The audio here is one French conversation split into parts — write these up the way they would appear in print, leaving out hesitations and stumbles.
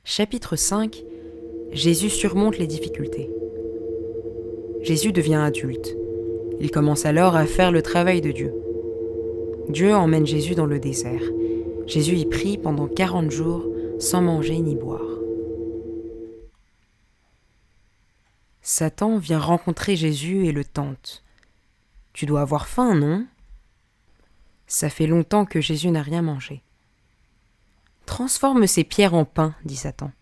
Chapitre 5. Jésus surmonte les difficultés. Jésus devient adulte. Il commence alors à faire le travail de Dieu. Dieu emmène Jésus dans le désert. Jésus y prie pendant 40 jours sans manger ni boire. Satan vient rencontrer Jésus et le tente. « Tu dois avoir faim, non ? Ça fait longtemps que Jésus n'a rien mangé. »« Transforme ces pierres en pain, dit Satan. »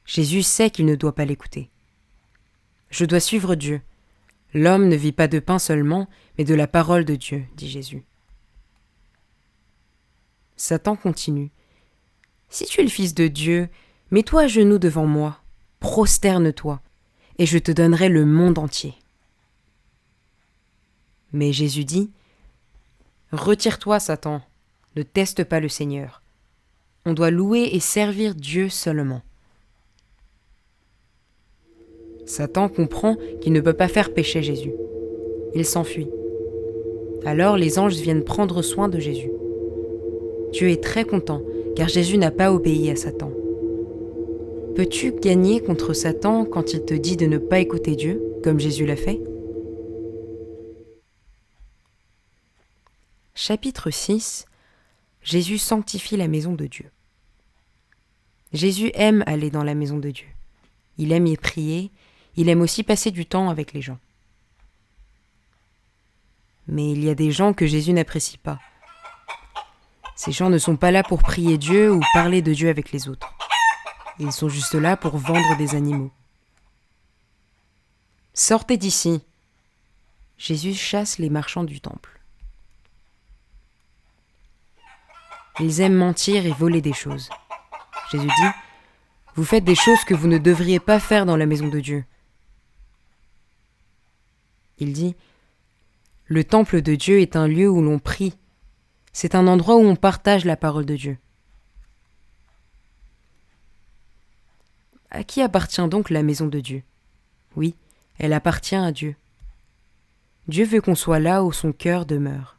Jésus sait qu'il ne doit pas l'écouter. « Je dois suivre Dieu. L'homme ne vit pas de pain seulement, mais de la parole de Dieu, dit Jésus. » Satan continue. « Si tu es le Fils de Dieu, mets-toi à genoux devant moi, prosterne-toi, et je te donnerai le monde entier. » Mais Jésus dit, « Retire-toi, Satan, ne teste pas le Seigneur. On doit louer et servir Dieu seulement. » Satan comprend qu'il ne peut pas faire pécher Jésus. Il s'enfuit. Alors les anges viennent prendre soin de Jésus. Dieu est très content, car Jésus n'a pas obéi à Satan. Peux-tu gagner contre Satan quand il te dit de ne pas écouter Dieu, comme Jésus l'a fait ? Chapitre 6. Jésus sanctifie la maison de Dieu. Jésus aime aller dans la maison de Dieu. Il aime y prier, il aime aussi passer du temps avec les gens. Mais il y a des gens que Jésus n'apprécie pas. Ces gens ne sont pas là pour prier Dieu ou parler de Dieu avec les autres. Ils sont juste là pour vendre des animaux. « Sortez d'ici !» Jésus chasse les marchands du temple. Ils aiment mentir et voler des choses. Jésus dit, « Vous faites des choses que vous ne devriez pas faire dans la maison de Dieu. » Il dit, « Le temple de Dieu est un lieu où l'on prie. C'est un endroit où on partage la parole de Dieu. » À qui appartient donc la maison de Dieu ? Oui, elle appartient à Dieu. Dieu veut qu'on soit là où son cœur demeure.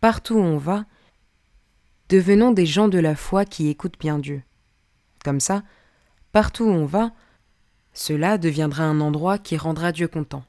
Partout où on va, devenons des gens de la foi qui écoutent bien Dieu. Comme ça, partout où on va, cela deviendra un endroit qui rendra Dieu content.